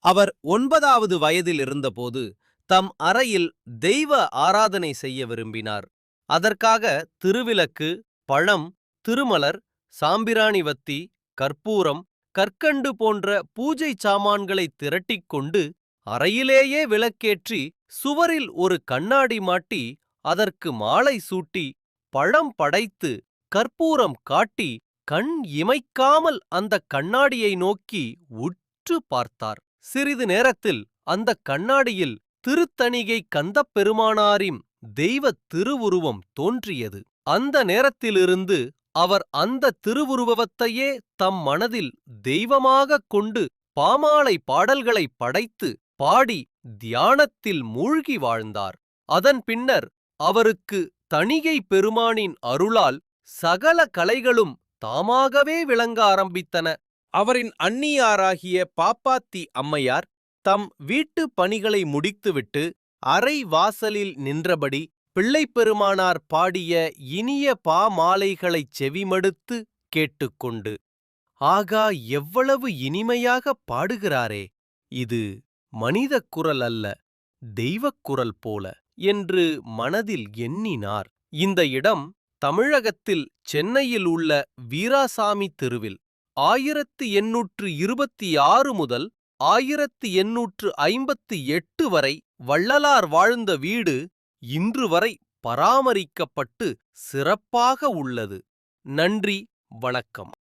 அவர் 9வது வயதில் இருந்தபோது தம் அறையில் தெய்வ ஆராதனை செய்ய விரும்பினார். அதற்காக திருவிளக்கு, பழம், திருமலர், சாம்பிராணி வத்தி, கற்பூரம், கற்கண்டு போன்ற பூஜை சாமான்களை திரட்டிக் கொண்டு அறையிலேயே விளக்கேற்றி சுவரில் ஒரு கண்ணாடி மாட்டி அதற்கு மாலை சூட்டி பழம் படைத்து கற்பூரம் காட்டி கண் இமைக்காமல் அந்த கண்ணாடியை நோக்கி உற்று பார்த்தார். சிறிது நேரத்தில் அந்த கண்ணாடியில் திருத்தணிகை கந்தப் பெருமானாரின் தெய்வத் திருவுருவம் தோன்றியது. அந்த நேரத்திலிருந்து அவர் அந்த திருவுருவத்தையே தம் மனதில் தெய்வமாகக் கொண்டு பாமாலை பாடல்களை படைத்து பாடி தியானத்தில் மூழ்கி வாழ்ந்தார். அதன் பின்னர் அவருக்கு தணிகை பெருமானின் அருளால் சகல கலைகளும் தாமாகவே விளங்க ஆரம்பித்தன. அவரின் அன்னியாராகிய பாப்பாத்தி அம்மையார் தம் வீட்டு பணிகளை முடித்துவிட்டு அறை வாசலில் நின்றபடி பிள்ளைப் பெருமானார் பாடிய இனிய பாமாலைகளைச் செவிமடுத்து கேட்டுக்கொண்டு, ஆகா, எவ்வளவு இனிமையாகப் பாடுகிறாரே, இது மனிதக் குரல் அல்ல, தெய்வக் குரல் போல என்று மனதில் எண்ணினார். இந்த இடம் தமிழகத்தில் சென்னையில் உள்ள வீராசாமி தெருவில் 1826 முதல் 1858 வரை வள்ளலார் வாழ்ந்த வீடு இன்று வரை பராமரிக்கப்பட்டு சிறப்பாக உள்ளது. நன்றி, வணக்கம்.